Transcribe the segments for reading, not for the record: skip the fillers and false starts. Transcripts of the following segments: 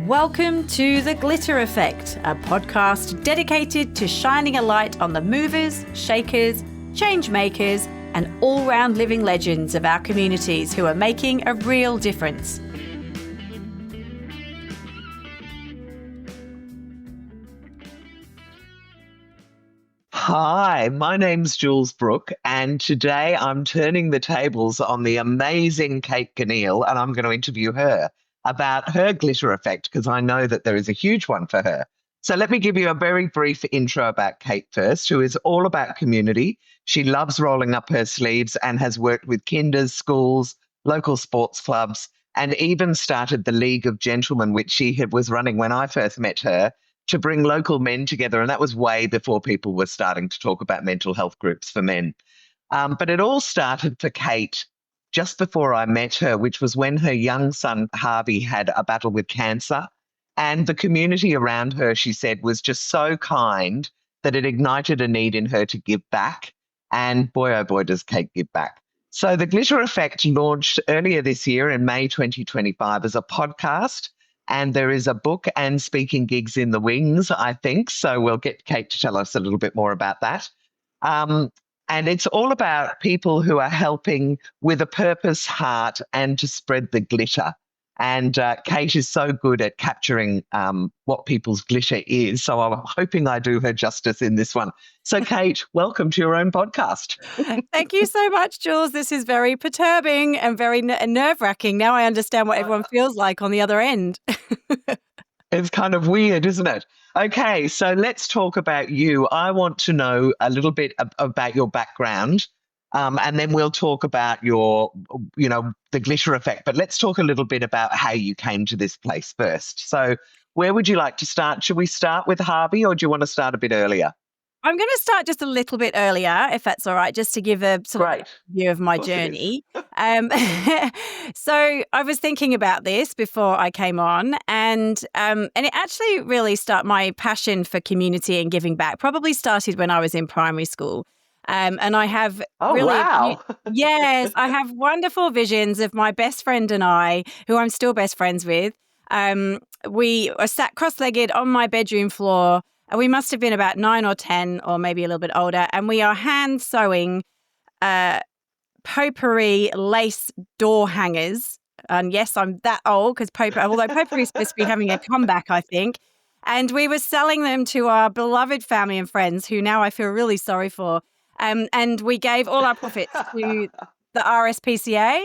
Welcome to The Glitter Effect, a podcast dedicated to shining a light on the movers, shakers, change makers, and all-round living legends of our communities who are making a real difference. Hi, my name's Jules Brooke, and today I'm turning the tables on the amazing Kate Gniel, and I'm going to interview her about her glitter effect because I know that there is a huge one for her. So let me give you a very brief intro about Kate first, who is all about community. She loves rolling up her sleeves and has worked with kinders, schools, local sports clubs, and even started the League of Gentlemen, which she was running when I first met her, to bring local men together. And that was way before people were starting to talk about mental health groups for men. But it all started for Kate just before I met her, which was when her young son, Harvey, had a battle with cancer. And the community around her, she said, was just so kind that it ignited a need in her to give back. And boy, oh boy, does Kate give back. So the Glitter Effect launched earlier this year in May 2025 as a podcast. And there is a book and speaking gigs in the wings, I think. So we'll get Kate to tell us a little bit more about that. And it's all about people who are helping with a purpose, heart, and to spread the glitter. And Kate is so good at capturing what people's glitter is. So I'm hoping I do her justice in this one. So Kate, welcome to your own podcast. Thank you so much, Jules. This is very perturbing and very nerve-wracking. Now I understand what everyone feels like on the other end. It's kind of weird, isn't it? Okay, so let's talk about you. I want to know a little bit about your background, and then we'll talk about your, the glitter effect. But let's talk a little bit about how you came to this place first. So where would you like to start? Should we start with Harvey, or do you want to start a bit earlier? I'm going to start just a little bit earlier, if that's all right, just to give a sort of view of my journey. So I was thinking about this before I came on, and it actually really started, my passion for community and giving back probably started when I was in primary school. And I have yes, I have wonderful visions of my best friend and I, who I'm still best friends with. We are sat cross-legged on my bedroom floor. And we must have been about 9 or 10 or maybe a little bit older. And we are hand sewing potpourri lace door hangers. And yes, I'm that old because although potpourri is supposed to be having a comeback, I think. And we were selling them to our beloved family and friends who now I feel really sorry for. And we gave all our profits to the RSPCA.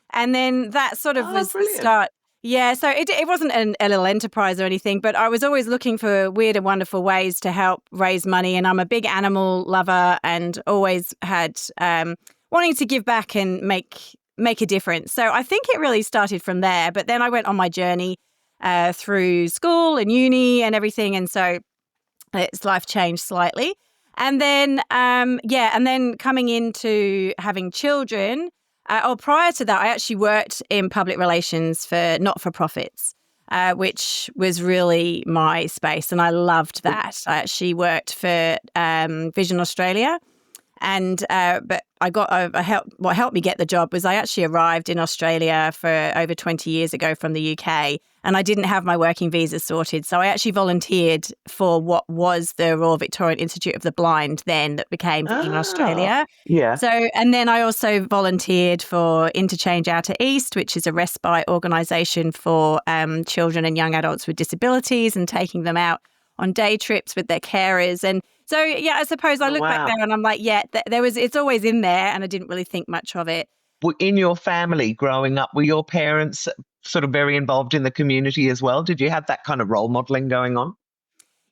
And then that sort of was brilliant. The start. Yeah, so it wasn't a little enterprise or anything, but I was always looking for weird and wonderful ways to help raise money. And I'm a big animal lover and always had wanting to give back and make a difference. So I think it really started from there. But then I went on my journey through school and uni and everything. And so its life changed slightly. And then, and then coming into having children. Prior to that, I actually worked in public relations for not-for-profits, which was really my space, and I loved that. I actually worked for Vision Australia, and but what helped me get the job was I actually arrived in Australia for over 20 years ago from the UK, and I didn't have my working visa sorted, so I actually volunteered for what was the Royal Victorian Institute of the Blind then that became Vision Australia. Yeah. So, and then I also volunteered for Interchange Outer East, which is a respite organisation for children and young adults with disabilities and taking them out on day trips with their carers. And so, I suppose I look back there and I'm like, it's always in there, and I didn't really think much of it. In your family growing up, were your parents sort of very involved in the community as well? Did you have that kind of role modelling going on?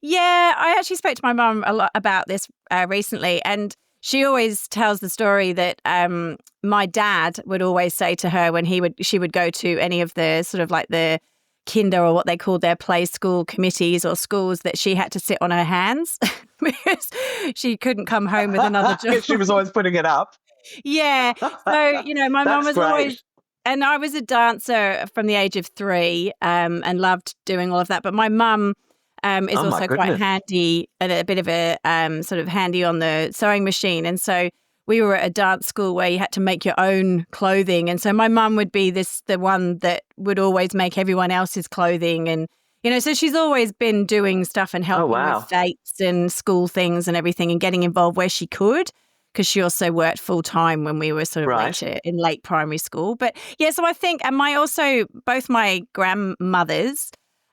Yeah, I actually spoke to my mum a lot about this recently, and she always tells the story that my dad would always say to her when she would go to any of the sort of like the kinder or what they called their play school committees or schools, that she had to sit on her hands because she couldn't come home with another job. She was always putting it up. Yeah. So, my mum was always, and I was a dancer from the age of 3 and loved doing all of that. But my mum is also quite handy and a bit of a sort of handy on the sewing machine. And so we were at a dance school where you had to make your own clothing. And so my mum would be the one that would always make everyone else's clothing. And, so she's always been doing stuff and helping with wow. dates and school things and everything and getting involved where she could, because she also worked full time when we were sort of Right. in late primary school. But yeah, so I think, and both my grandmothers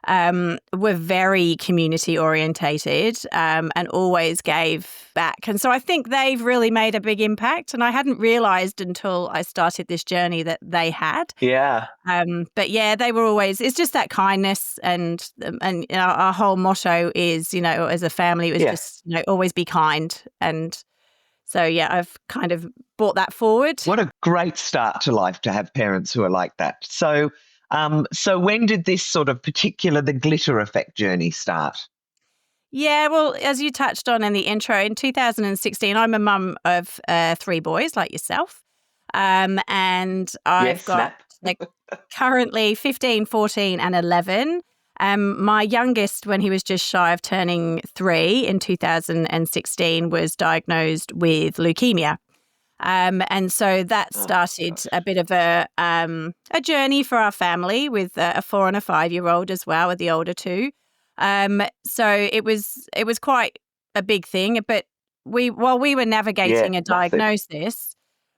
were very community orientated and always gave back. And so I think they've really made a big impact. And I hadn't realized until I started this journey that they had. Yeah. But yeah, they were always, it's just that kindness. And our whole motto is, as a family, it was just, always be kind. And so, yeah, I've kind of brought that forward. What a great start to life to have parents who are like that. So, so when did this sort of the glitter effect journey start? Yeah, well, as you touched on in the intro, in 2016, I'm a mum of 3 boys like yourself. And I've got currently 15, 14 and 11. My youngest, when he was just shy of turning 3 in 2016, was diagnosed with leukemia. And so that started a bit of a journey for our family with a 4 and a 5-year-old as well, with the older 2. So it was quite a big thing. But while we were navigating a diagnosis,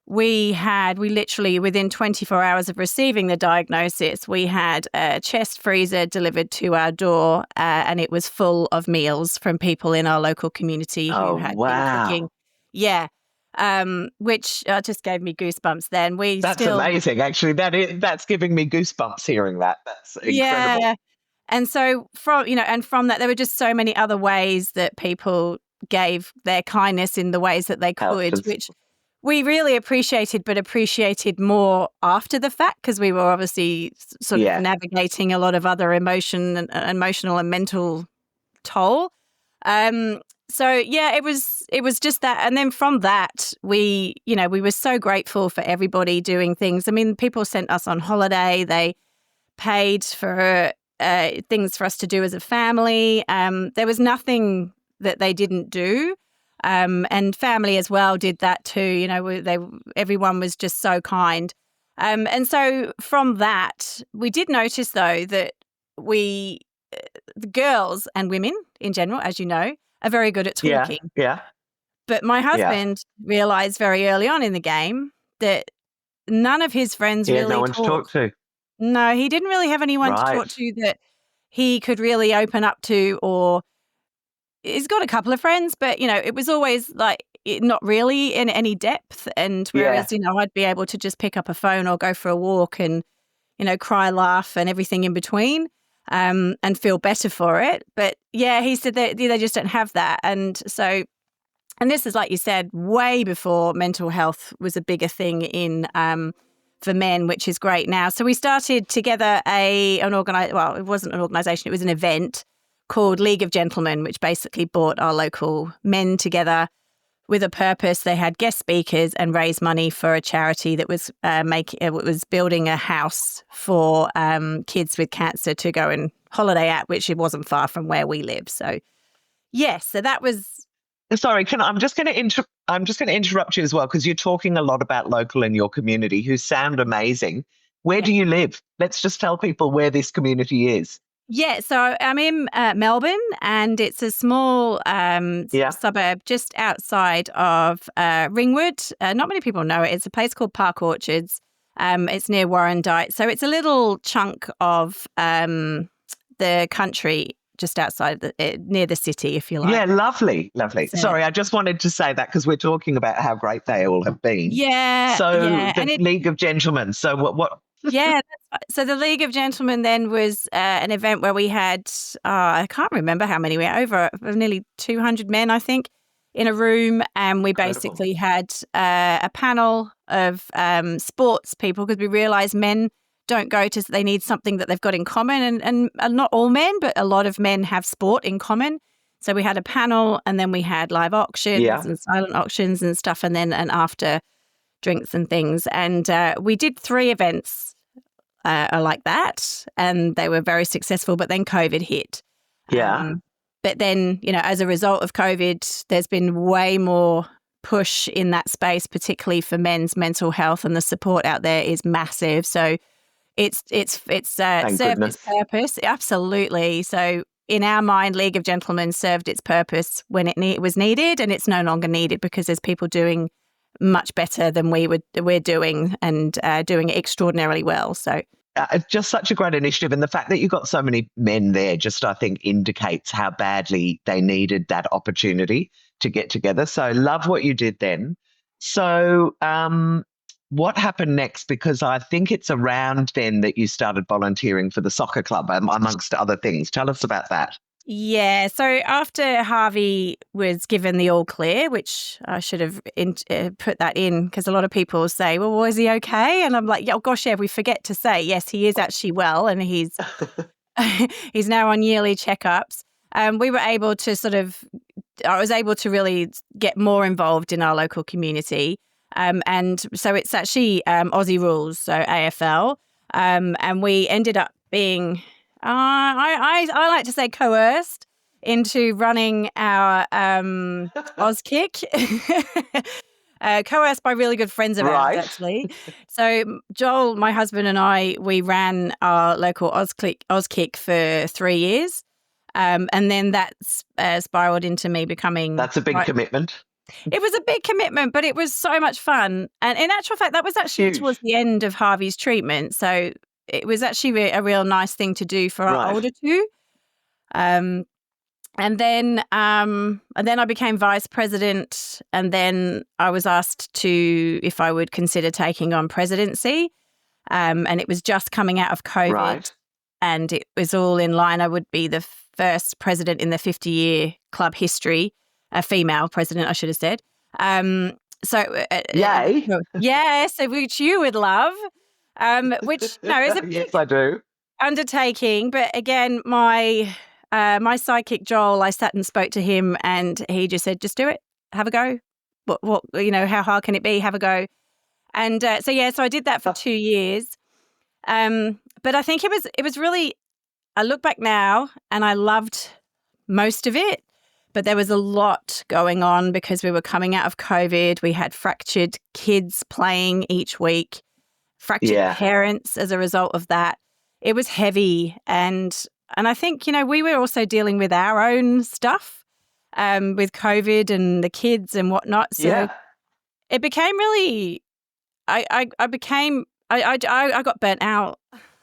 we literally, within 24 hours of receiving the diagnosis, we had a chest freezer delivered to our door, and it was full of meals from people in our local community who had been cooking. Yeah. Which just gave me goosebumps then. That's amazing, actually. That's giving me goosebumps hearing that. That's incredible. Yeah. And so from that, there were just so many other ways that people gave their kindness in the ways that they could, which we really appreciated more after the fact, because we were obviously sort of navigating a lot of other emotional and mental toll. So yeah, it was just that. And then from that, we were so grateful for everybody doing things. I mean, people sent us on holiday. They paid for things for us to do as a family. There was nothing that they didn't do. And family as well did that too. Everyone was just so kind. And so from that, we did notice though that the girls and women in general, as you know, are very good at talking. Yeah. But my husband realized very early on in the game that none of his friends really no one to talk to. No, he didn't really have anyone to talk to that he could really open up to, or he's got a couple of friends, but, it was always like not really in any depth. And whereas, I'd be able to just pick up a phone or go for a walk and, cry, laugh and everything in between, and feel better for it. But yeah, he said that they just don't have that. And so, and this is, like you said, way before mental health was a bigger thing for men, which is great now. So we started together it wasn't an organisation, it was an event called League of Gentlemen, which basically brought our local men together with a purpose. They had guest speakers and raised money for a charity that was building a house for kids with cancer to go and holiday at, which it wasn't far from where we live. So yes, so that was. Sorry, I'm just going to interrupt you as well, because you're talking a lot about local in your community who sound amazing. Where do you live? Let's just tell people where this community is. Yeah, so I'm in Melbourne, and it's a small suburb just outside of Ringwood. Not many people know it. It's a place called Park Orchards. It's near Warrandyte. So it's a little chunk of the country just outside near the city, if you like. Yeah, lovely. Sorry, I just wanted to say that because we're talking about how great they all have been. Yeah. So the League of Gentlemen. So what? Yeah. So the League of Gentlemen then was an event where we had, I can't remember how many, we had over nearly 200 men, I think, in a room. And we basically had a panel of sports people, because we realised men don't go to, they need something that they've got in common. And not all men, but a lot of men have sport in common. So we had a panel, and then we had live auctions and silent auctions and stuff, and then after drinks and things. And we did 3 events like that, and they were very successful, but then COVID hit. Yeah. But then, as a result of COVID, there's been way more push in that space, particularly for men's mental health, and the support out there is massive. So it's Thank served its goodness. purpose. Absolutely. So in our mind, League of Gentlemen served its purpose when it was needed, and it's no longer needed because there's people doing much better than we're doing, and doing it extraordinarily well. So It's just such a great initiative. And the fact that you've got so many men there just, I think, indicates how badly they needed that opportunity to get together. So love what you did then. So what happened next? Because I think it's around then that you started volunteering for the soccer club, amongst other things. Tell us about that. yeah, so after Harvey was given the all clear, which I should have put that in, because a lot of people say, well, was he okay? And I'm like, oh gosh, yeah, we forget to say, yes, he is actually well, and he's he's now on yearly checkups. We were able to I was able to really get more involved in our local community. And so it's actually Aussie rules, so AFL. And we ended up being, I like to say, coerced into running our Auskick. Coerced by really good friends of ours, Right. actually. So Joel, my husband, and I, we ran our local Auskick for 3 years. And then that spiraled into me becoming... That's a big commitment. It was a big commitment, but it was so much fun. And in actual fact, that was actually Huge. towards the end of Harvey's treatment. So it was actually a real nice thing to do for our older two. And then I became vice president, and then I was asked if I would consider taking on presidency. And it was just coming out of COVID, Right. and it was all in line. I would be the first president in the 50-year club history, a female president, I should have said. Yay. Yes, which you would love, which is a big Yes, I do. undertaking. But again, my sidekick Joel, I sat and spoke to him, and he just said, "Just do it, have a go. What how hard can it be? Have a go." And so I did that for 2 years. But I think it was really. I look back now, and I loved most of it. But there was a lot going on because we were coming out of COVID. We had fractured kids playing each week, fractured parents as a result of that. It was heavy. And I think, we were also dealing with our own stuff with COVID and the kids and whatnot. So it became really, I got burnt out,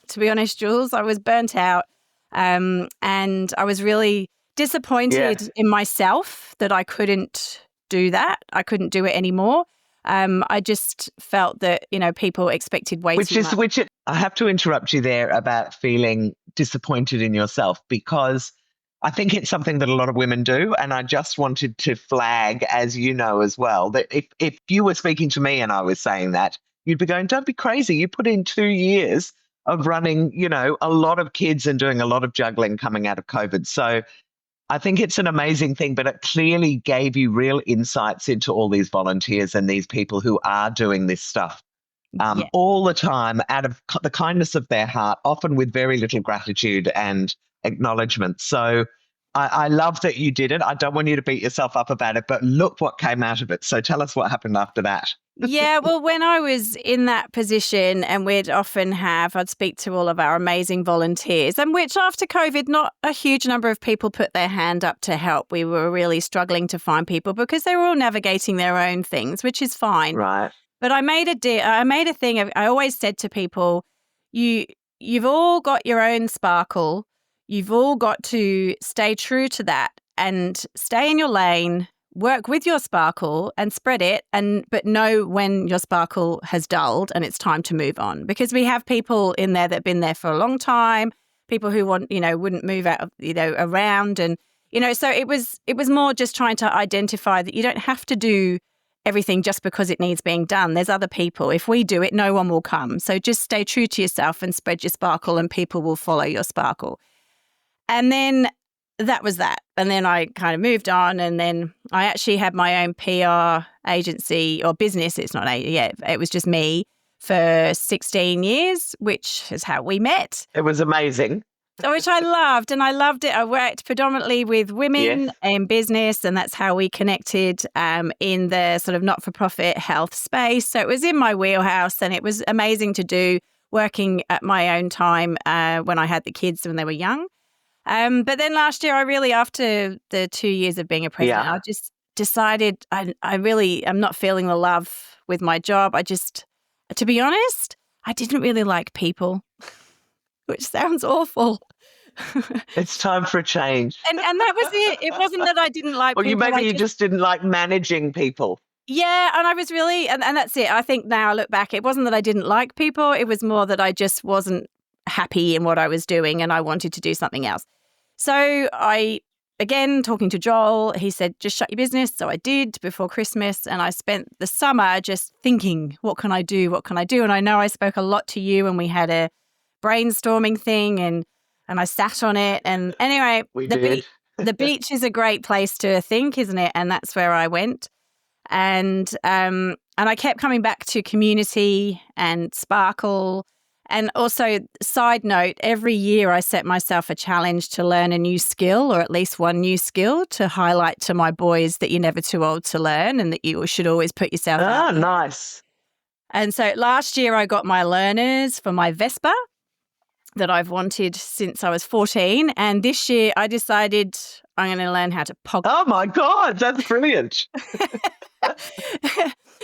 to be honest, Jules. I was burnt out. And I was really disappointed in myself that I couldn't do that. I couldn't do it anymore. I just felt that, people expected way too much. I have to interrupt you there about feeling disappointed in yourself, because I think it's something that a lot of women do. And I just wanted to flag, as you know as well, that if you were speaking to me and I was saying that, you'd be going, don't be crazy. You put in 2 years of running, a lot of kids and doing a lot of juggling coming out of COVID. So I think it's an amazing thing, but it clearly gave you real insights into all these volunteers and these people who are doing this stuff all the time out of the kindness of their heart, often with very little gratitude and acknowledgement. So I love that you did it. I don't want you to beat yourself up about it, but look what came out of it. So tell us what happened after that. Yeah, well, when I was in that position, and I'd speak to all of our amazing volunteers, and which after COVID, not a huge number of people put their hand up to help. We were really struggling to find people because they were all navigating their own things, which is fine. Right. But I made a thing. I always said to people, you've all got your own sparkle. You've all got to stay true to that and stay in your lane. Work with your sparkle and spread it, but know when your sparkle has dulled and it's time to move on. Because we have people in there that have been there for a long time, people who wouldn't move out of, around, and so it was more just trying to identify that you don't have to do everything just because it needs being done. There's other people. If we do it, no one will come. So just stay true to yourself and spread your sparkle, and people will follow your sparkle. And then that was that. And then I kind of moved on, and then I actually had my own PR agency or business. It's not it was just me for 16 years, which is how we met. It was amazing. which I loved, and I loved it. I worked predominantly with women Yes. in business, and that's how we connected in the sort of not-for-profit health space. So it was in my wheelhouse, and it was amazing to do, working at my own time when I had the kids when they were young. But then last year, after the 2 years of being a president, Yeah. I just decided I really am not feeling the love with my job. To be honest, I didn't really like people, which sounds awful. It's time for a change. And that was it. It wasn't that I didn't like Or people. you just didn't like managing people. Yeah, and I was really, and that's it. I think now I look back, it wasn't that I didn't like people. It was more that I just wasn't happy in what I was doing and I wanted to do something else. So again, talking to Joel, he said, just shut your business. So I did before Christmas, and I spent the summer just thinking, what can I do? What can I do? And I know I spoke a lot to you, and we had a brainstorming thing, and I sat on it. And anyway, We did. The beach is a great place to think, isn't it? And that's where I went. And I kept coming back to community and sparkle. And also, side note, every year I set myself a challenge to learn a new skill, or at least one new skill, to highlight to my boys that you're never too old to learn and that you should always put yourself out there. Nice. And so last year I got my learners for my Vespa that I've wanted since I was 14. And this year I decided I'm going to learn how to podcast. Oh, my God. That's brilliant.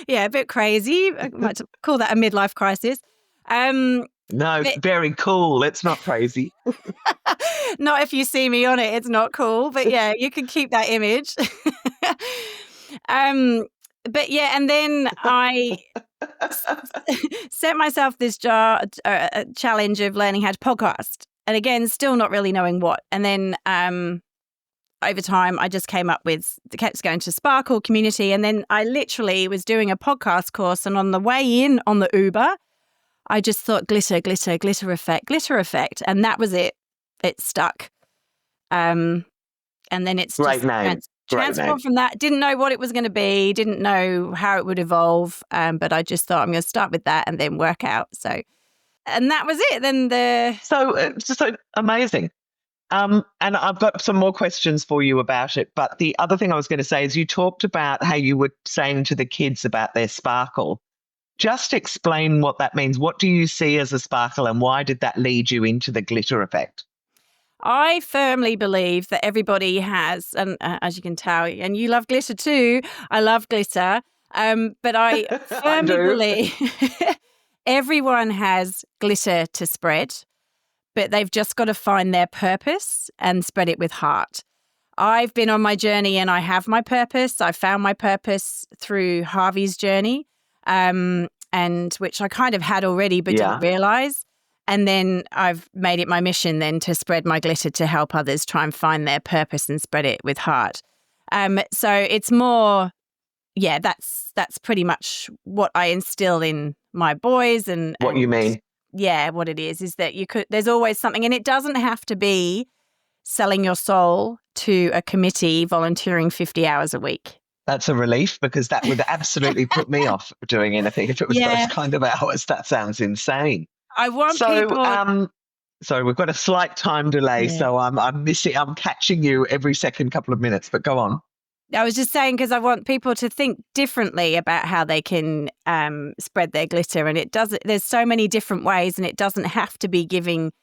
Yeah, a bit crazy. I might call that a midlife crisis. No, very cool. It's not crazy. Not if you see me on it, it's not cool. But yeah, you can keep that image. But yeah, and then I set myself this challenge of learning how to podcast. And again, still not really knowing what. And then over time, I just kept going to Sparkle Community. And then I literally was doing a podcast course. And on the way in on the Uber, I just thought glitter effect. And that was it. It stuck. And then it's Great name. Transformed from that. Didn't know what it was going to be. Didn't know how it would evolve. But I just thought I'm going to start with that and then work out. So, and that was it. Then So it's just so amazing. And I've got some more questions for you about it. But the other thing I was going to say is you talked about how you were saying to the kids about their sparkle. Just explain what that means. What do you see as a sparkle, and why did that lead you into the glitter effect? I firmly believe that everybody has, and as you can tell, and you love glitter too. I love glitter, but I firmly believe everyone has glitter to spread, but they've just got to find their purpose and spread it with heart. I've been on my journey and I have my purpose. I found my purpose through Harvey's journey, and which I kind of had already but didn't realize. And then I've made it my mission then to spread my glitter to help others try and find their purpose and spread it with heart. So it's more, that's pretty much what I instill in my boys. And what you mean? Yeah, what it is that there's always something, and it doesn't have to be selling your soul to a committee volunteering 50 hours a week. That's a relief, because that would absolutely put me off doing anything if it was those kind of hours. That sounds insane. I want people. Sorry, we've got a slight time delay, so I'm catching you every second couple of minutes, but go on. I was just saying, because I want people to think differently about how they can spread their glitter, and there's so many different ways, and it doesn't have to be giving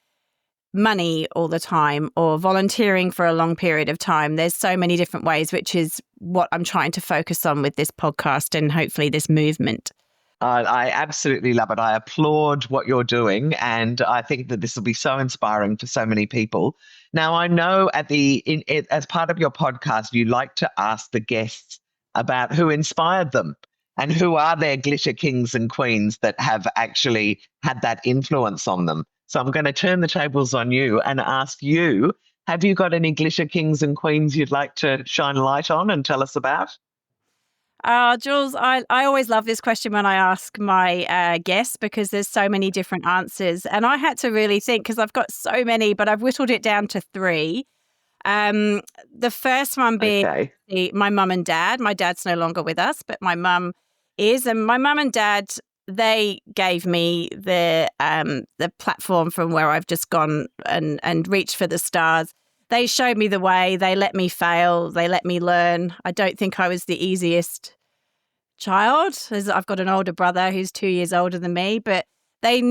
money all the time or volunteering for a long period of time. There's so many different ways, which is what I'm trying to focus on with this podcast and hopefully this movement. I absolutely love it. I applaud what you're doing, and I think that this will be so inspiring for so many people. Now, I know as part of your podcast, you like to ask the guests about who inspired them and who are their glitter kings and queens that have actually had that influence on them. So I'm going to turn the tables on you and ask you, have you got any glitter kings and queens you'd like to shine light on and tell us about? Jules, I always love this question when I ask my guests, because there's so many different answers. And I had to really think, because I've got so many, but I've whittled it down to 3. The first one being my mum and dad. My dad's no longer with us, but my mum is. And my mum and dad they gave me the platform from where I've just gone and reached for the stars. They showed me the way. They let me fail. They let me learn. I don't think I was the easiest child, as I've got an older brother who's 2 years older than me, but they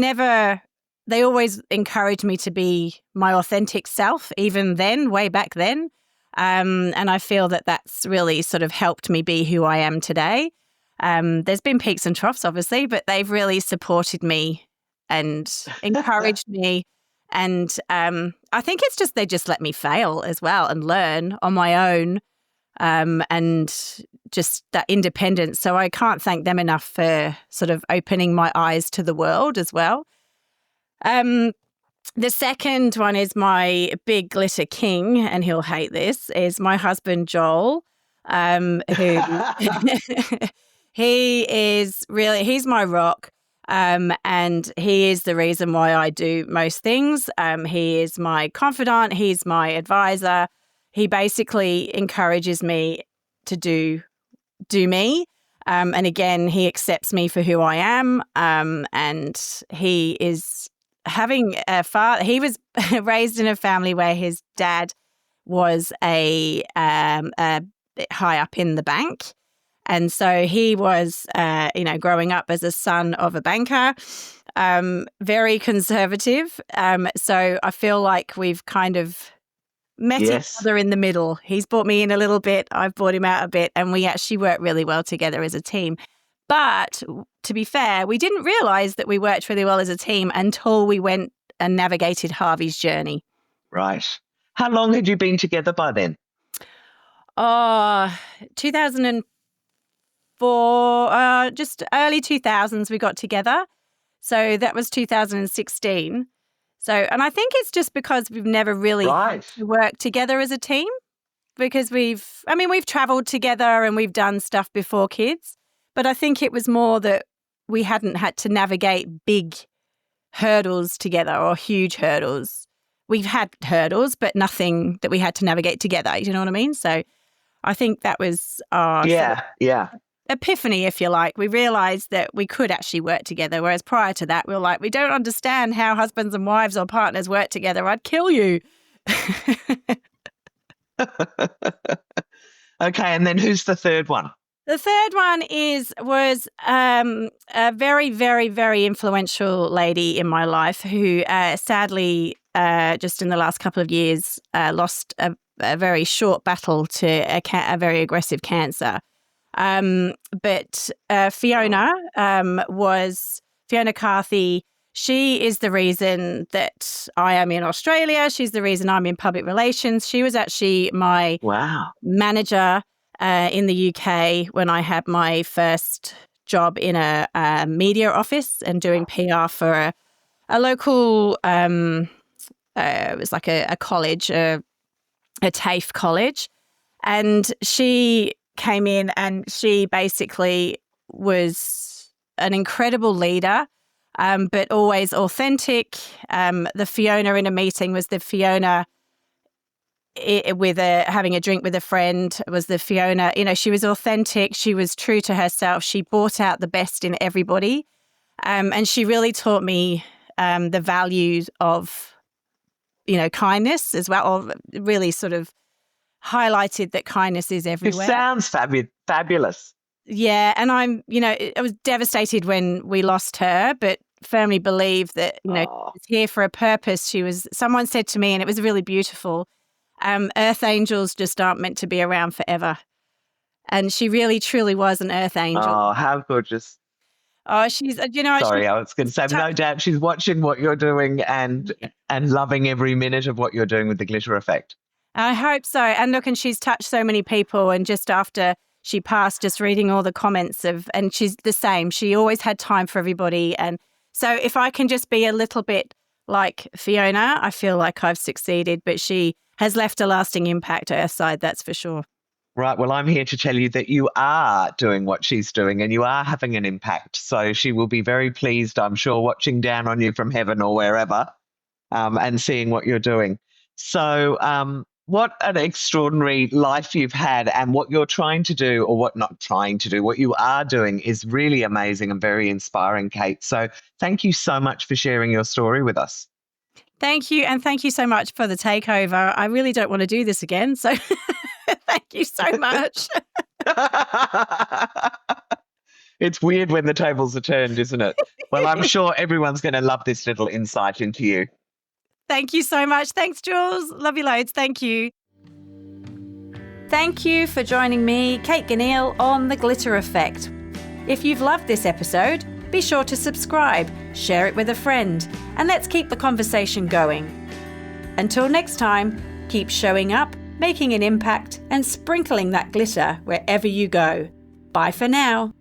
always encouraged me to be my authentic self, even then, way back then. And I feel that that's really sort of helped me be who I am today. There's been peaks and troughs, obviously, but they've really supported me and encouraged me. And I think it's just they just let me fail as well and learn on my own, and just that independence. So I can't thank them enough for sort of opening my eyes to the world as well. The second one is my big glitter king, and he'll hate this, is my husband, Joel, who he's my rock. And he is the reason why I do most things. He is my confidant. He's my advisor. He basically encourages me to do me. And again, he accepts me for who I am. And he is having a father. He was raised in a family where his dad was a high up in the bank. And so he was, growing up as a son of a banker, very conservative. So I feel like we've kind of met each other in the middle. He's brought me in a little bit, I've brought him out a bit, and we actually work really well together as a team. But to be fair, we didn't realise that we worked really well as a team until we went and navigated Harvey's journey. Right. How long had you been together by then? 2004, just early 2000s we got together. So that was 2016. So, and I think it's just because we've never really had to work together as a team, because we've traveled together and we've done stuff before kids. But I think it was more that we hadn't had to navigate big hurdles together or huge hurdles. We've had hurdles, but nothing that we had to navigate together. You know what I mean? So I think that was our epiphany, if you like. We realised that we could actually work together, whereas prior to that, we were like, we don't understand how husbands and wives or partners work together. I'd kill you. Okay, and then who's the third one? The third one was a very, very, very influential lady in my life who sadly just in the last couple of years lost a very short battle to a very aggressive cancer. But Fiona Carthy. She is the reason that I am in Australia. She's the reason I'm in public relations. She was actually my manager in the UK when I had my first job in a media office and doing PR for a local, it was like a college, a TAFE college. And she came in and she basically was an incredible leader, but always authentic. The Fiona in a meeting was the Fiona having a drink with a friend, was the Fiona. She was authentic. She was true to herself. She brought out the best in everybody. And she really taught me the values of, kindness as well, or really sort of highlighted that kindness is everywhere. It sounds fabulous. Yeah. And I was devastated when we lost her, but firmly believe that, she was here for a purpose. Someone said to me, and it was really beautiful, earth angels just aren't meant to be around forever. And she really, truly was an earth angel. Oh, how gorgeous. Oh, she's, Sorry, I was going to say, no doubt she's watching what you're doing and loving every minute of what you're doing with the Glitter Effect. I hope so. And look, and she's touched so many people. And just after she passed, just reading all the comments and she's the same. She always had time for everybody. And so if I can just be a little bit like Fiona, I feel like I've succeeded. But she has left a lasting impact to Earthside, that's for sure. Right. Well, I'm here to tell you that you are doing what she's doing and you are having an impact. So she will be very pleased, I'm sure, watching down on you from heaven or wherever and seeing what you're doing. So What an extraordinary life you've had, and what you're trying to do, or what not trying to do, what you are doing is really amazing and very inspiring, Kate. So thank you so much for sharing your story with us. Thank you. And thank you so much for the takeover. I really don't want to do this again. So thank you so much. It's weird when the tables are turned, isn't it? Well, I'm sure everyone's going to love this little insight into you. Thank you so much. Thanks, Jules. Love you loads. Thank you. Thank you for joining me, Kate Gniel, on The Glitter Effect. If you've loved this episode, be sure to subscribe, share it with a friend, and let's keep the conversation going. Until next time, keep showing up, making an impact, and sprinkling that glitter wherever you go. Bye for now.